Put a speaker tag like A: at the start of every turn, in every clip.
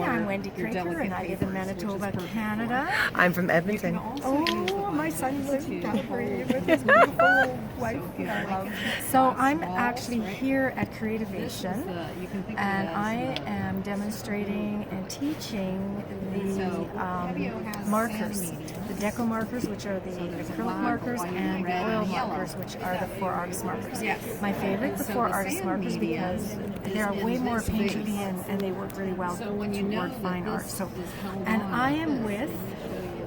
A: I'm Wendy Creativation, and I live in Manitoba, Canada.
B: I'm from Edmonton.
A: Oh, my son lives in Calgary with his beautiful wife. So I'm actually here at Creativation, and I am demonstrating and teaching the markers, the Decor markers, which are the acrylic markers, and the oil markers, which are the 4-artist markers. My favorite, the 4-artist markers, because they're way more painterly and they work really well toward fine art. So, and I am with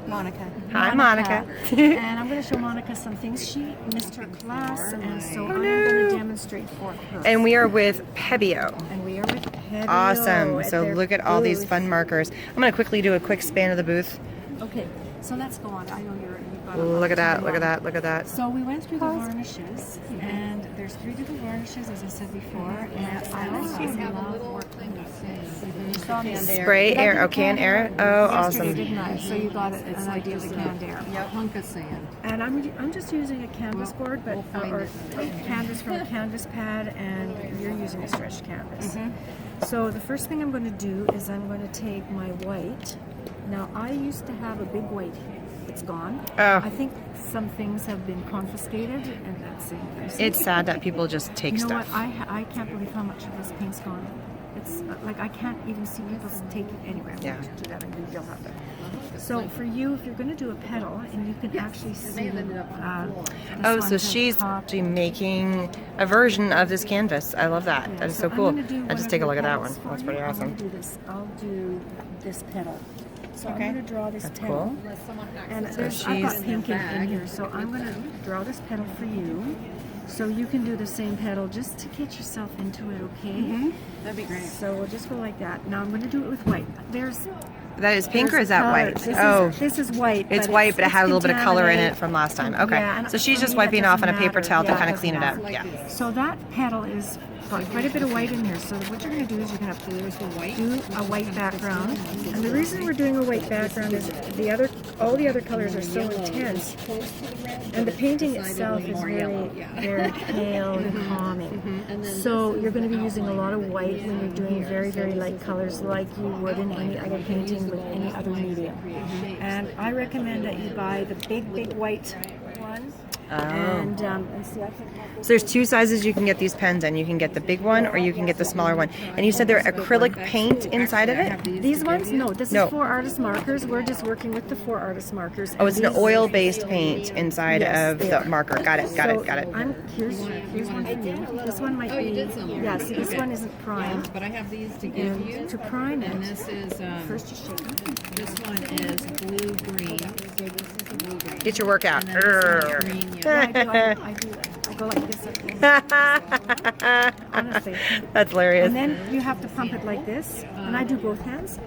A: Monica.
B: Hi, Monica.
A: And I'm going to show Monica some things. She missed her class, and so I'm going to demonstrate for her.
B: And we are with Pebeo.
A: And we are with Pebeo.
B: Awesome. So look at all these fun markers. I'm going to quickly do a quick span of the booth.
A: Okay, so let's go on. I know you've got
B: Look at that, look at that, look at that.
A: So we went through the varnishes, and there's 3 different varnishes, as I said before, and I also love working with this.
B: Spray air, can air. Oh, awesome.
A: Didn't I? So you got an idea of the canned air.
C: Hunk of sand.
A: And I'm just using a canvas board, but or canvas from a canvas pad, and you're using a stretched canvas. So the first thing I'm going to do is I'm going to take my white. Now I used to have a big white. It's gone.
B: Oh.
A: I think some things have been confiscated, and that's it.
B: It's sad that people just take stuff.
A: You know what? I can't believe how much of this paint's gone. It's like I can't even see people take it anywhere. I'm going to do that, and you'll have to. So for you, if you're going to do a petal, and you can actually see.
B: Oh, so she's actually making a version of this canvas. I love that. That is so cool. I just take a look at that one. That's pretty awesome.
A: I'll do this petal. So I'm going to draw this petal.
B: Cool.
A: And I've got pink in here, so I'm going to draw this petal for you. So you can do the same petal just to get yourself into it, okay?
C: That'd be great.
A: So we'll just go like that. Now I'm going to do it with white.
B: That is pink, or is that white?
A: This is white.
B: It's white, but it had a little bit of color in it from last time. Okay.
A: Yeah,
B: so she's just wiping off on a paper towel to kind of clean it up.
A: Yeah. So that petal is got quite a bit of white in here. So what you're going to do is you're going to have to do a white background. And the reason we're doing a white background is all the other colors are so intense, and the painting itself is very pale and calming. So you're going to be using a lot of white when you're doing very, very light colors, like you would in any other painting with any other medium. And I recommend that you buy the big white one. And see, I think
B: so there's 2 sizes you can get these pens in. You can get the big one, or you can get the smaller one. And you said they're acrylic paint inside of it?
A: These ones? No, this is 4-artist markers. We're just working with the 4-artist markers.
B: Oh, it's an oil-based paint inside of the marker. Got it.
A: Here's one for you. This one might be, see, this one isn't primed.
C: But I have these to give you.
A: To prime it,
C: and this is,
A: first just shake them.
C: this one is blue-green. So this is the blue-green.
B: Get your workout.
C: And then this is green yellow.
A: I do that. I go like this. Honestly.
B: That's hilarious.
A: And then you have to pump it like this. And I do both hands,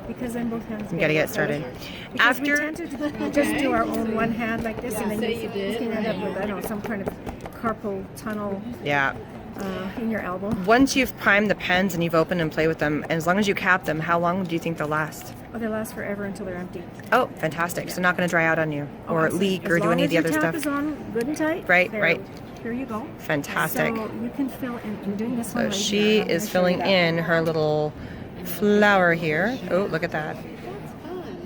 A: because then both hands.
B: You gotta get started.
A: Because we tend to just do our own one hand like this, and then you can end up with, I don't know, some kind of carpal tunnel.
B: Yeah.
A: In your elbow.
B: Once you've primed the pens and you've opened and played with them, and as long as you cap them, how long do you think they'll last?
A: Oh, they last forever until they're empty.
B: Oh, fantastic. So not going to dry out on you or leak or do any of the other stuff.
A: As long as your cap is on good and tight.
B: Right.
A: Here you go.
B: Fantastic.
A: So you can fill in doing this one.
B: So she is filling in her little flower here. Oh, look at that.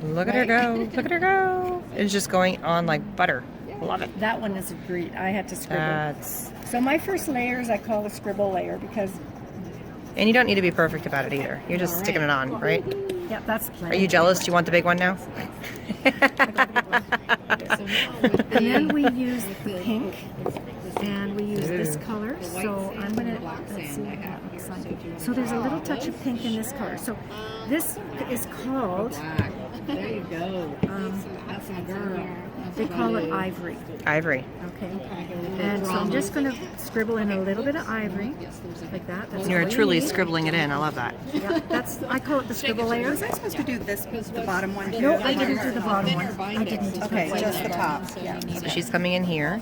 B: Look at her go. Look at her go. It's just going on like butter. Love it.
A: That one is great. I had to scribble. So my first layers I call a scribble layer, because...
B: And you don't need to be perfect about it either. You're just sticking it on, right?
A: Yeah, that's plenty.
B: Are you jealous? Do you want the big one now?
A: And then we use the pink, and we use this color. So I'm going to, let's see what that looks like. So there's a little touch of pink in this color. So this is called...
C: There you go. That's a girl.
A: They call it ivory.
B: Ivory.
A: Okay. And so I'm just going to scribble in a little bit of ivory, like that. That's
B: You're
A: all you
B: truly
A: need.
B: scribbling it in. I love that.
A: Yeah, I call it the scribble layer.
D: Was I supposed to do this, the bottom one too?
A: No, I didn't do the bottom one. I didn't do
D: Okay,
A: the
D: just the top.
A: Yeah.
B: So she's coming in here.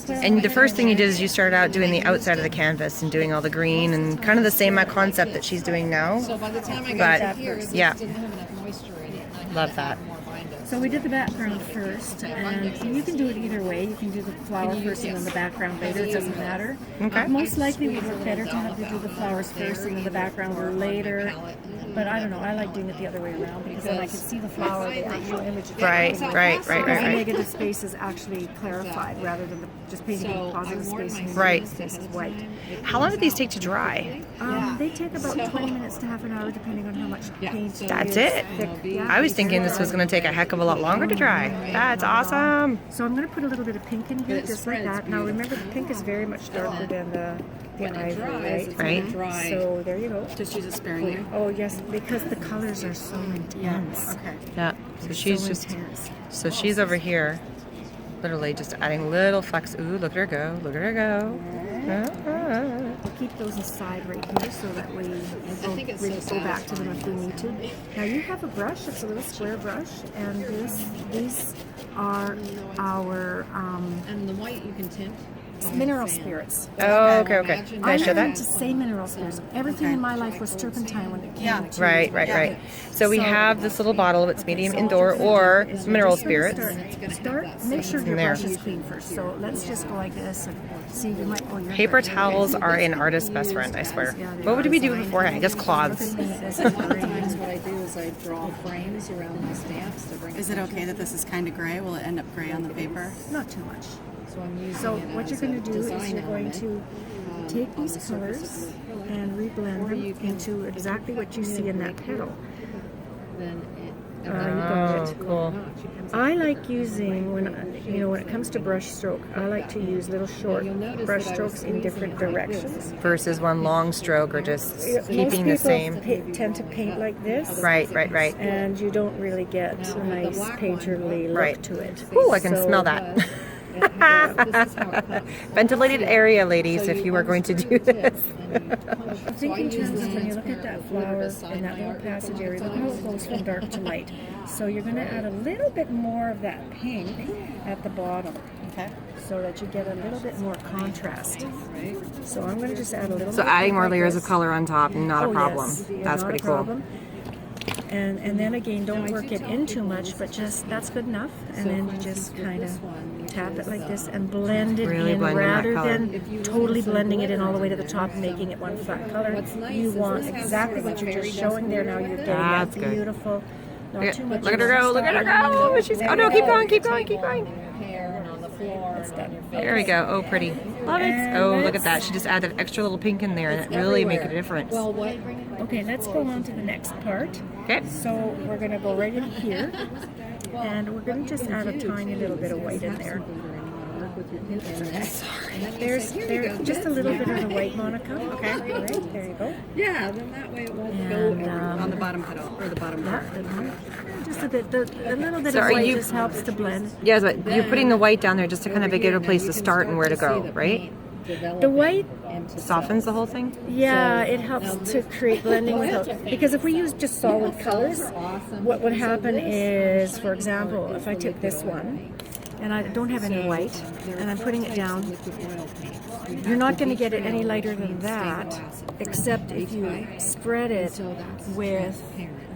B: And the first thing you did is you started out doing the outside of the canvas and doing all the green and kind of the same concept that she's doing now.
C: So by the time I got here, it
B: yeah.
C: didn't have enough moisture in it.
B: Love that.
A: So we did the background first, and you can do it either way. You can do the flower first and then the background later. It doesn't matter.
B: Okay.
A: Most likely, it would work better to have to do the flowers first and then the background later. But I don't know, I like doing it the other way around because then I can see the flower, the actual image.
B: Right.
A: Because the negative space is actually clarified rather than just painting the positive space and the negative space is white.
B: How long do these take to dry?
A: They take about 20 minutes to half an hour depending on how much paint.
B: That's
A: is
B: it?
A: thick. Yeah.
B: I was thinking this was going to take a heck of a lot longer to dry. That's awesome.
A: So I'm going to put a little bit of pink in here, just like that. Now remember, the pink is very much darker than the ivory,
B: Right.
A: So there you go.
D: Just use it sparingly.
A: Oh yes, because the colors are so intense.
D: Okay.
B: Yeah. So she's
A: intense.
B: she's over here, literally just adding little flecks. Ooh, look at her go! Look at her go!
A: We'll keep those aside right here so that we go back to them if we need to. Now you have a brush. It's a little square brush, and these are our
C: And the white you can tint.
A: mineral spirits.
B: Oh, okay. Can I
A: I
B: show
A: learned
B: that?
A: to say mineral spirits. Everything in my life was turpentine when it came to
B: Right. So we have this little bottle. It's medium indoor or
A: is
B: mineral
A: just gonna
B: spirits.
A: Start. Make sure your
B: there.
A: brush is clean first. So let's just go like this and see. You might. Oh, your
B: Paper towels are an artist's best friend, I swear. What would we do beforehand? Just cloths.
C: Sometimes what I do is I draw frames around my stamps to bring.
D: Is it okay that this is kind of gray? Will it end up gray on the paper?
A: Not too much.
C: So I'm using
A: So
C: it
A: what
C: as
A: you're going
C: a
A: to do is
C: design
A: you're going
C: element.
A: to take these colors and reblend them into exactly what you see in that petal.
C: Then
A: You got it.
B: Cool.
A: I like using when it comes to brush stroke. I like to use little short brush strokes in different directions.
B: Versus one long stroke or just keeping the
A: Most
B: same.
A: people tend to paint like this.
B: Right.
A: And you don't really get a nice painterly look
B: Right.
A: to it.
B: Ooh, I can
A: So-
B: smell that.
C: this is how it comes.
B: Ventilated area, ladies, if you are going to do this.
A: I think in terms of when you look at that flower in that little passage area, look how it goes from dark to light. So you're going to add a little bit more of that pink at the bottom.
D: Okay.
A: So that you get a little bit more contrast. So I'm going to just add a little
B: So
A: bit
B: adding more
A: like
B: layers
A: this.
B: of color on top, not a
A: Oh,
B: problem.
A: yes. Yeah,
B: That's
A: not
B: pretty
A: a
B: cool.
A: problem. And then again, don't work it in too much, but just that's good enough. And then you just kind of tap it like this and blend it
B: Really
A: in
B: blend in that
A: rather
B: color.
A: than totally blending it in all the way to the top and making it one flat color. You want exactly what you're just showing there. Now you're getting
B: That's
A: that
B: good.
A: beautiful. Not too much.
B: Look at her go! Look at her go! She's oh no! Keep going!
C: Hair on the floor.
A: It's done.
B: There we go. Oh, pretty. Love it. Oh, look at that. She just added extra little pink in there, and it really made a difference.
C: Well, what?
A: Okay, let's go on to the next part.
B: Okay.
A: So we're going to go right in here, and we're going to just add a tiny little bit of white in there. There's just a little bit of the white Monica. Okay, all right, there you go.
C: Yeah, then that way it won't go
A: And
C: everywhere.
D: On the bottom petal or the bottom part.
A: just a bit, a little bit
B: So
A: of
B: are
A: white
B: you-
A: just helps to blend.
B: Yes, but you're putting the white down there just to kind of get a place to start and where to go, right?
A: The white,
B: Softens the whole thing.
A: yeah, it helps to create blending without, because if we use just solid colors, what would happen is, for example, if I took this one, and I don't have any white, and I'm putting it down, you're not going to get it any lighter than that, except if you spread it with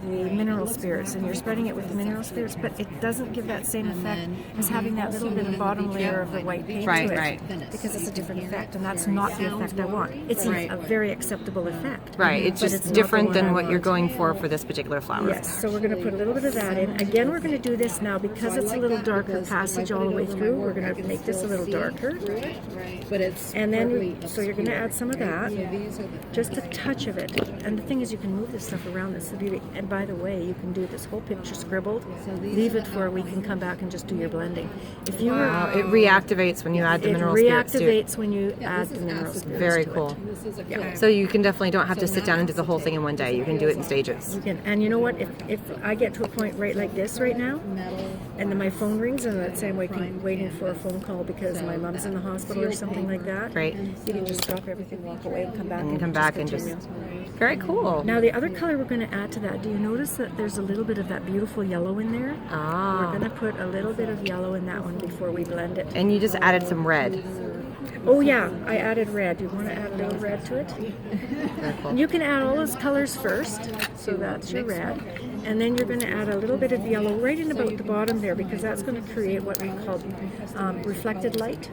A: the mineral spirits, and you're spreading it with the mineral spirits, but it doesn't give that same effect as having that little bit of bottom layer of the white paint
B: Right,
A: to it,
B: right.
A: because it's a different effect, and that's not the effect I want. It's a very acceptable effect.
B: Right. It's
A: but
B: just
A: not the
B: different
A: one I
B: than what you're
A: want.
B: going for this particular flower.
A: Yes, so we're going to put a little bit of that in. Again, we're going to do this now because it's a little darker passage all the way through. We're going to make this a little darker.
C: But it's
A: And then, so you're going to add some of that, just a touch of it. And the thing is, you can move this stuff around. That's the beauty. And by the way, you can do this whole picture scribbled, leave it for a week and come back and just do your blending. If you were,
B: Wow, it reactivates when you add the
A: it
B: mineral spirits to it.
A: reactivates when you add the mineral spirits.
B: Very
A: to
B: cool.
A: It.
C: this is a
B: So you can definitely don't have to sit down and do the whole thing in one day. You can do it in stages.
A: You can, and you know what? If I get to a point right like this right now, and then my phone rings, and let's say I'm waiting for a phone call because my mom's in the hospital or something like that.
B: Right.
A: You can just drop everything, walk away, and come back.
B: And come back and just
A: continue.
B: very cool.
A: Now the other color we're going to add to that. Do you notice that there's a little bit of that beautiful yellow in there?
B: Ah.
A: We're going to put a little bit of yellow in that one before we blend it.
B: And you just added some red.
A: Oh yeah, I added red. You want to add a little red to it?
B: Very cool.
A: You can add all those colors first, so that's your red. And then you're going to add a little bit of yellow right in about the bottom there, because that's going to create what we call reflected light.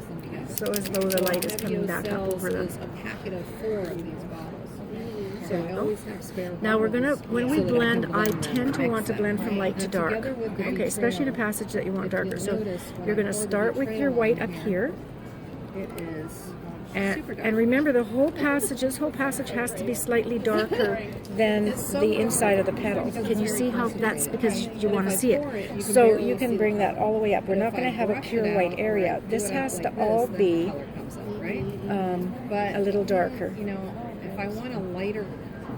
A: So as though the light is coming back up over them.
C: a packet of 4 of these bottles. So I always have spare
A: Now we're
C: bottles
A: gonna, when we
C: so that I can
A: blend, I tend to want to
C: excess.
A: blend from light to dark.
C: Together with the
A: Okay, especially in a
C: trail,
A: passage that you want darker. So
C: notice when
A: you're
C: I
A: gonna
C: ordered
A: start
C: the
A: with
C: trail
A: your white
C: on
A: up
C: here,
A: here.
C: It is
A: And,
C: super dark.
A: and remember, the whole passage, this whole passage has to be slightly darker than the inside of the petal. Can you see how that's because you want to see it? So you can bring that all the way up. We're not going to have a pure white area. This has to all be a little darker.
C: You know, if I want a lighter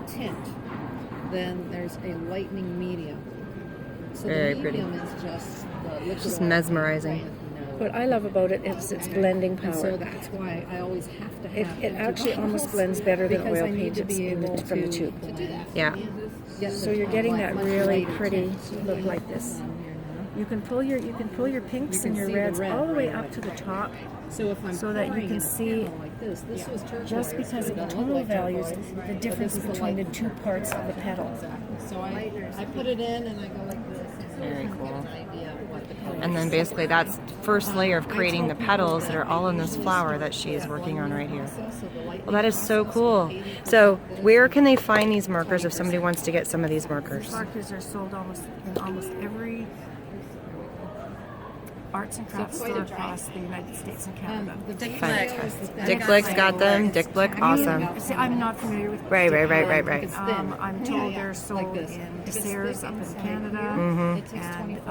C: tint, then there's a lightening medium. So
B: Very
C: the
B: pretty.
C: medium is just the liquid
B: Just
C: oil.
B: mesmerizing.
A: What I love about it is its blending
C: And so
A: power.
C: that's why I always have to
A: It,
C: have
A: it actually almost blends better than
C: because
A: oil
C: I need to
A: painted
C: be able
A: from the
C: to
A: tube.
C: do that.
B: Yeah.
A: So you're getting that really pretty look like this. You can pull your pinks and your
C: see the
A: reds
C: red
A: all the way
C: right
A: up to the top,
C: So if I'm
A: so that you
C: pouring
A: can
C: in a
A: see
C: panel like this was turquoise,
A: just because of the
C: it doesn't
A: tonal
C: look like
A: values,
C: turquoise,
A: the
C: but
A: difference
C: this is the
A: between the
C: light.
A: two parts of the petal.
C: So I put it in and I go like this.
B: Very cool.
C: An idea of what the color
B: And then basically that's first layer of creating the petals that are all in this flower that she is working on right here. Well, that is so cool. So where can they find these markers if somebody wants to get some of these markers?
A: Markers are sold in almost every arts and crafts store across the United States and Canada.
B: Fantastic. Dick Blick's got them. Dick Blick, awesome.
A: See, I'm not familiar with
B: Right.
A: I'm told they're sold in Desserts up in Canada and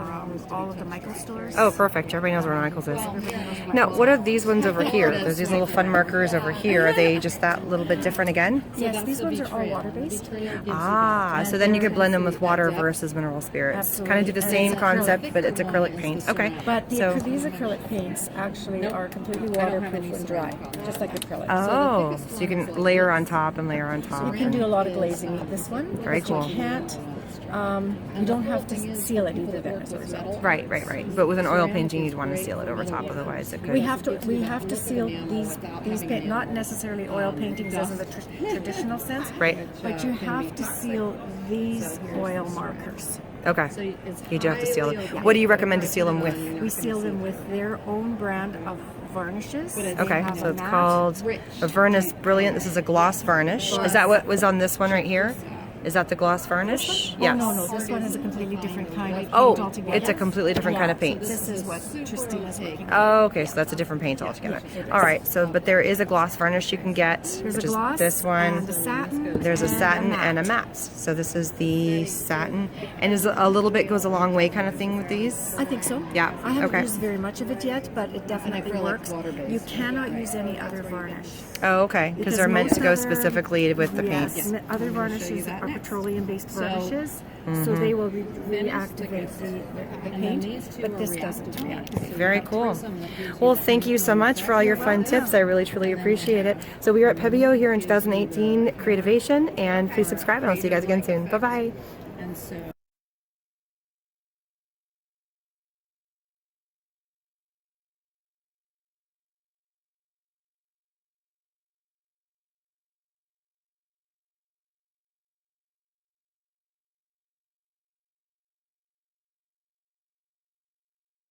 A: all of the Michael stores.
B: Oh, perfect. Everybody knows where Michael's is. Now, what are these ones over here? There's these little fun markers over here. Are they just that little bit different again?
A: Yes, these ones are all water-based.
B: Ah, so then you could blend them with water versus mineral spirits. Kind of do the same concept, but it's acrylic paint. Okay.
A: But
B: So,
A: these acrylic paints actually are completely waterproof when dry, just like acrylic.
B: oh, so you can layer on top and layer on
A: You
B: top.
A: can do a lot of glazing with this one.
B: Very
A: but
B: cool.
A: You can't. You don't have to seal it either. Then, as a result.
B: Right. But with an oil painting, you'd want to seal it over top, otherwise it could.
A: We have to seal these paint, not necessarily oil paintings as in the traditional sense.
B: Right.
A: But you have to seal these oil markers.
B: Okay. You do have to seal them. What do you recommend to seal them with?
A: We seal them with their own brand of varnishes. They
B: Okay,
A: have
B: so
A: a
B: it's
A: matte.
B: called a Varnish Brilliant. This is a gloss varnish. Is that what was on this one right here? Is that the gloss varnish? Yes.
A: Oh, no, this one is a completely different kind of paint
B: Oh,
A: altogether.
B: it's a completely different kind of paint.
A: This is what Tristina's making.
B: Oh, okay, so that's a different paint altogether. All right, so but there is a gloss varnish you can get,
A: There's
B: which
A: a gloss
B: is this one.
A: and a satin.
B: There's a
A: and
B: satin and a
A: matte.
B: matte. So this is the satin, and is a little bit goes a long way kind of thing with these.
A: I think so.
B: Yeah,
A: I haven't
B: okay.
A: used very much of it yet, but it definitely
C: acrylic
A: works.
C: water-based.
A: You cannot use any other varnish.
B: Oh, okay, because they're meant to go
A: most other-
B: specifically with the
A: Yes,
B: paint.
A: other varnishes are petroleum-based varnishes,
B: Mm-hmm.
A: so they will reactivate the paint, but this doesn't reactivate.
B: Very cool. Well, thank you so much for all your fun tips. I really, truly appreciate it. So we are at Pebeo here in 2018 Creativation, and please subscribe, and I'll see you guys again soon. Bye-bye.
C: And so